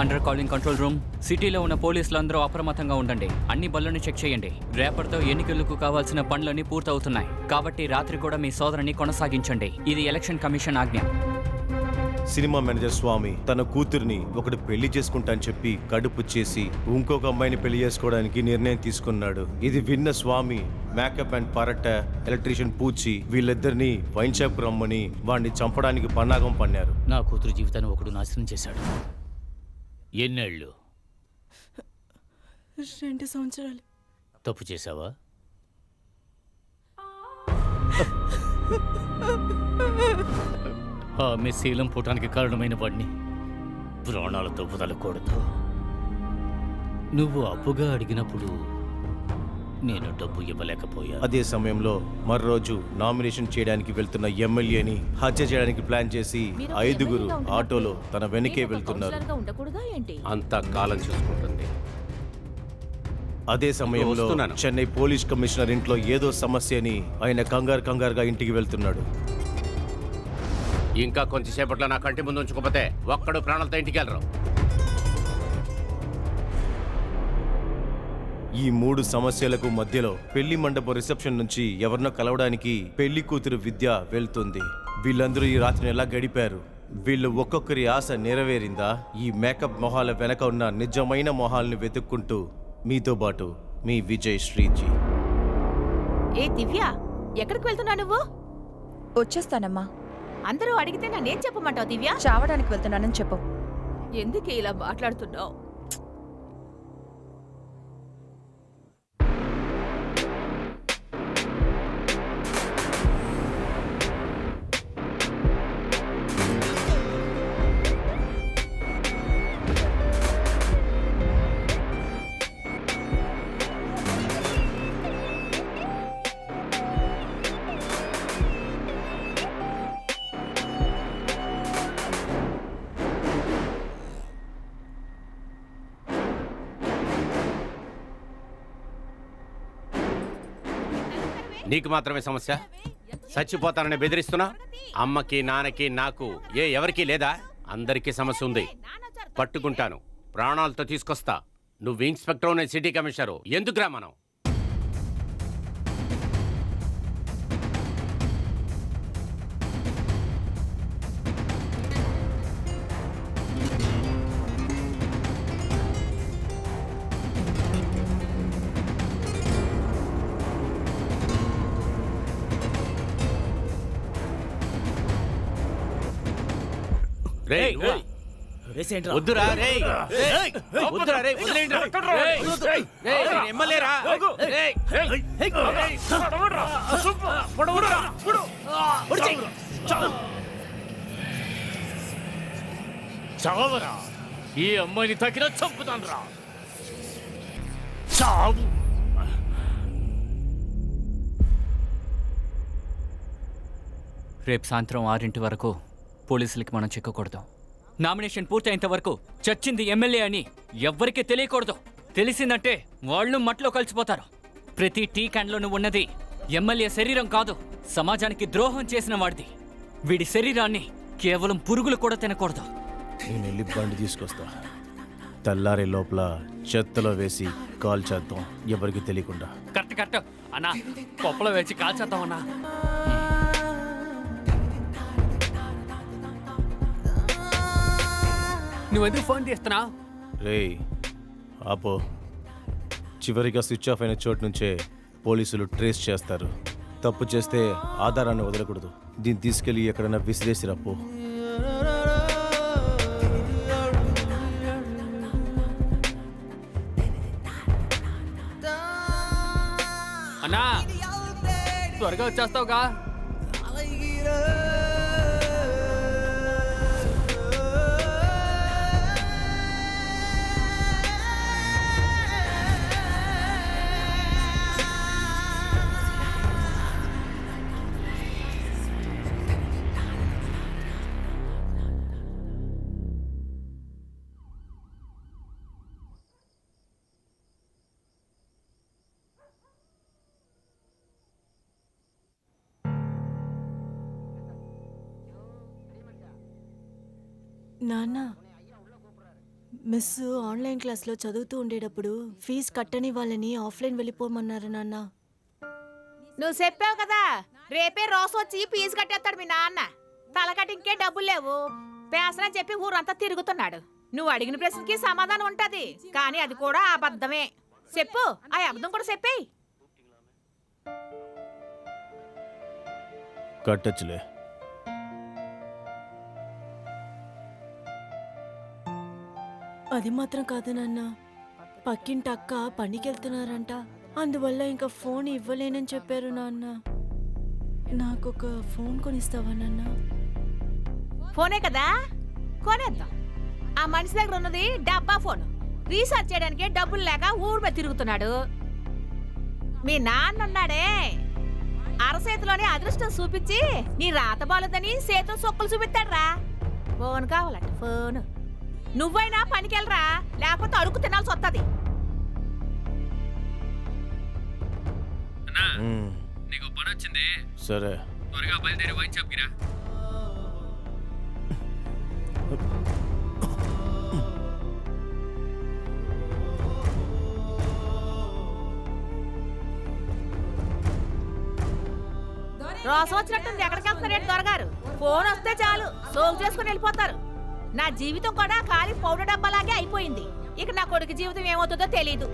Under calling control room. సిటీలో ఉన్న పోలీసులందరూ అప్రమత్తంగా ఉండండి. అన్ని బళ్ళని చెక్ చేయండి. రేపటితో ఎన్నికలకు కావాల్సిన పనులన్నీ పూర్తవుతున్నాయి కాబట్టి రాత్రి కూడా మీ సోదరుని కొనసాగించండి. ఇది ఎలక్షన్ కమిషన్ ఆజ్ఞ. సినిమా మేనేజర్ స్వామి తన కూతుర్ని ఒకటి పెళ్లి చేసుకుంటా అని చెప్పి కడుపు చేసి ఇంకొక అమ్మాయిని పెళ్లి చేసుకోవడానికి నిర్ణయం తీసుకున్నాడు. ఇది విన్న స్వామి మేకప్ అండ్ పరట ఎలక్ట్రీషియన్ పూచి వీళ్ళిద్దరిని వైన్ షాప్ రమ్మని వాడిని చంపడానికి పన్నాగం పన్నారు. నా కూతురు జీవితాన్ని ఒకడు నాశనం చేశాడు. ఎన్నేళ్ళు? 2 సంవత్సరాలు. తప్పు చేశావా? ఆమె శీలం పుటానికి కారణమైన వాడిని ప్రాణాలతో వదలకూడదు. నువ్వు అప్పుగా అడిగినప్పుడు నేను డబ్బు ఇవ్వలేకపోయా. అదే సమయంలో మరోరోజు నామినేషన్ చేయడానికి వెళ్తున్న ఎమ్మెల్యేని హత్య చేయడానికి ప్లాన్ చేసి 5గురు ఆటోలో తన వెనకే వెళ్తున్నారు. అంతా కాలం చూసుకుంటుంది. అదే సమయంలో చెన్నై పోలీస్ కమిషనర్ ఇంట్లో ఏదో సమస్యని ఆయన కంగారుగా ఇంటికి వెళ్తున్నాడు. ఇంకా కొంచెంసేపట్లో నా కంటి ముందు ఉంచుకోపోతే ఒక్కడు ప్రాణాలతో ఇంటికి వెళ్ళరు. ఈ 3 సమస్యలకు మధ్యలో పెళ్లి మండప రిసెప్షన్ నుంచి ఎవరినో కలవడానికి పెళ్లి కూతురు విద్య వెళ్తుంది. వీళ్ళందరూ ఈ రాత్రిని ఎలా గడిపారు? వీళ్ళు ఒక్కొక్కరి ఆశ నెరవేరిందా? ఈ మేకప్ మొహాల వెనక ఉన్న నిజమైన మొహాలను వెతుక్కుంటూ మీతో పాటు మీ విజయ్ శ్రీజీ. ఏ దివ్య, ఎక్కడికి వెళ్తున్నా నువ్వు? వచ్చేస్తానమ్మా. అందరూ అడిగితే నన్నేం చెప్పమంటావు దివ్య? చావడానికి వెళ్తున్నానని చెప్పు. ఎందుకే ఇలా మాట్లాడుతున్నావు? నీకు మాత్రమే సమస్య? చచ్చిపోతానని బెదిరిస్తున్నా? అమ్మకి, నాన్నకి, నాకు ఎవరికీ లేదా? అందరికీ సమస్య ఉంది. పట్టుకుంటాను, ప్రాణాలతో తీసుకొస్తా. నువ్వు ఇన్స్పెక్టర్, నేను సిటీ కమిషనరు. ఎందుకురా మనం? వద్దురా రే, వద్దురా రే, ఎమ్మెల్యేరా. చావరా, ఈ అమ్మాయిని తగిన చంపుతాను రా. చావు. రేపు సాయంత్రం 6 వరకు పోలీసులకి మనం చిక్కకూడదు. నామినేషన్ పూర్తయ్యేంత వరకు చచ్చింది ఎమ్మెల్యే అని ఎవ్వరికీ తెలియకూడదు. తెలిసిందంటే వాళ్ళు మట్లో కలిసిపోతారు. ప్రతి టీ క్యాన్లోనూ ఉన్నది ఎమ్మెల్యే శరీరం కాదు, సమాజానికి ద్రోహం చేసిన వాడిది. వీడి శరీరాన్ని కేవలం పురుగులు కూడా తినకూడదు. నేను వెళ్ళి బండి తీసుకొస్తా. తెల్లారే లోపల చెత్తలో వేసి కాల్చేద్దాం, ఎవరికి తెలియకుండా. కరెక్ట్ అన్నా, పప్పులో వేసి కాల్చేద్దామన్నా. నువ్వెందుకు ఫోన్ తీస్తున్నావు? రేయ్ ఆపో. చివరిగా స్విచ్ ఆఫ్ అయిన చోటు నుంచే పోలీసులు ట్రేస్ చేస్తారు. తప్పు చేస్తే ఆధారాన్ని వదలకూడదు. దీన్ని తీసుకెళ్ళి ఎక్కడైనా విసిరేసి రప్పు. అన్నా, త్వరగా వచ్చేస్తావుగా? నాన్న, మిస్ ఆన్లైన్ క్లాస్లో చదువుతూ ఉండేటప్పుడు ఫీజు కట్టని వాళ్ళని ఆఫ్లైన్ వెళ్ళిపోమన్నారు నాన్న. నువ్వు చెప్పావు కదా రేపే రోజు వచ్చి ఫీజు కట్టేస్తాడు మీ నాన్న. తలకట్టి ఇంకే డబ్బులు లేవు పేసరని చెప్పి ఊరంతా తిరుగుతున్నాడు. నువ్వు అడిగిన ప్రశ్నకి సమాధానం ఉంటది, కానీ అది కూడా అబద్ధమే. చెప్పు, ఆ అబద్ధం కూడా చెప్పేయి. కట్టచ్చులే. అది మాత్రం కాదు నాన్న, పక్కింటి అక్క పనికి వెళ్తున్నారంట, అందువల్ల ఇంకా ఫోన్ ఇవ్వలేనని చెప్పారు నాన్న. నాకు ఒక ఫోన్ కొనిస్తావా నాన్న? ఫోనే కదా, కొనేద్దాం. ఆ మనిషి దగ్గర ఉన్నది డబ్బా ఫోన్. రీఛార్జ్ చేయడానికి డబ్బులు లేక ఊరు మీద తిరుగుతున్నాడు. మీ నాన్న ఉన్నాడే, అరచేతిలోనే అదృష్టం చూపించి నీ రాత బాలుదని చేతులు సొక్కులు చూపిస్తాడ్రా. ఫోన్ కావాలంట, ఫోన్. నువ్వైనా పనికెళ్ళరా, లేకపోతే అడుగు తినాల్సి వస్తుంది. నీకు పని వచ్చింది, సరే త్వరగా బయలుదేరి వైన్ షాప్కి రా. రోజు వచ్చినట్టుంది, ఎక్కడికి వెళ్తున్నారేంటి దొరగారు? ఫోన్ వస్తే చాలు సోకు చేసుకుని వెళ్ళిపోతారు. నా జీవితం కూడా ఖాళీ పౌడర్ డబ్బాలాగే అయిపోయింది. ఇక నా కొడుకు జీవితం ఏమవుతుందో తెలీదు.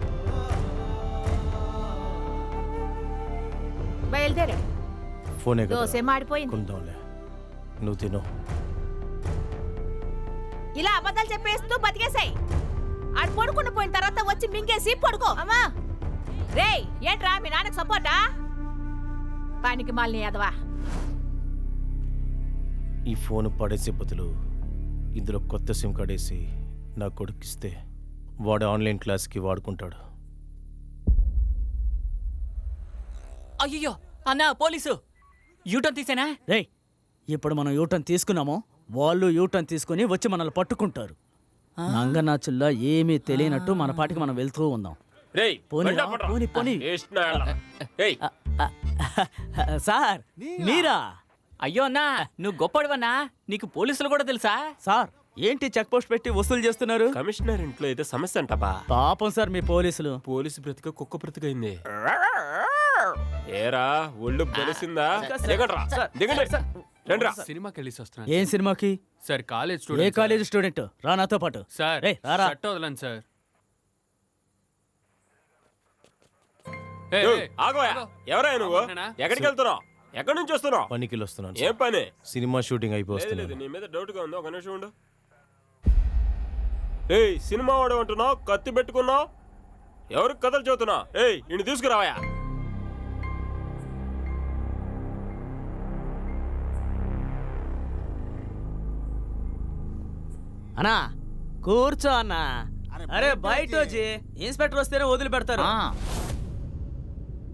బయలుదేరాడు. ఫోనే కదా, దోశ మాడిపోయింది. కొందాంలే. నువ్వు తిను. ఇలా అబద్ధాలు చెప్పేస్తూ బతికేసాయి. ఆడు పడుకుని పోయిన తర్వాత వచ్చి మింగేసి పడుకో. అమ్మా రేయ్, ఏంట్రా మీ నాన్నకి సపోర్టా? పానికి మాలిని యాదవా. ఈ ఫోన్ పడేసే బదులు ఇందులో కొత్త సిమ్ కార్డ్ వేసి నా కొడుకిస్తే వాడు ఆన్లైన్ క్లాస్కి వాడుకుంటాడు. అయ్యో అన్నా, పోలీసు యూటర్న్ తీసేనా? రేయ్, ఇప్పుడు మనం యూటర్న్ తీసుకున్నామో వాళ్ళు యూటర్న్ తీసుకుని వచ్చి మనల్ని పట్టుకుంటారు. నంగనాచుల్లా ఏమీ తెలియనట్టు మన పాటికి మనం వెళ్తూ ఉందాం. పోనీ రా, పోనీ పోనీ. సార్ మీరా? అయ్యో అన్నా, నువ్వు గొప్పడివన్నా. నీకు పోలీసులు కూడా తెలుసా? సార్ ఏంటి చెక్ పోస్ట్ పెట్టి వసూలు చేస్తున్నారు? కమిషనర్ ఇంట్లో ఏదో సమస్య అంటపా. పాపం సార్ మీ పోలీసులు. పోలీసు బ్రతిక కుక్క బ్రతికైంది. ఏరా ఒళ్ళు బలిసిందా? దిగండ్రా, దిగండి. రండ్రా. సినిమాకి వెళ్ళేసి వస్తున్నాను ఏం సినిమాకి? సార్. కాలేజ్ ఏ స్టూడెంట్. College student? రా నాతో పాటు. సార్ రేయ్, రారా. షర్ట్ వదలండి సార్. ఆగోయా, ఎవరా నువ్వు? అవునా? ఎక్కడికి వెళ్తున్నావు? ఎక్కడి నుంచి వస్తున్నావు? పనికి వస్తున్నాను ఏం పని? సినిమా షూటింగ్ లేదు, అయిపోతున్నాను. నీ మీద డౌట్ గా ఉంది, ఒక నిమిషం ఉండు. ఏయ్, సినిమా వాడు అంటున్నావు, కత్తి పెట్టుకున్నావు, ఎవరికి కథలు చదువుతున్నావు? ఏయ్, ఇన్ని తీసుకురావయా. అన్నా కూర్చో అన్నా. అరే బయట వచ్చి ఇన్స్పెక్టర్ వస్తేనే వదిలిపెడతారు.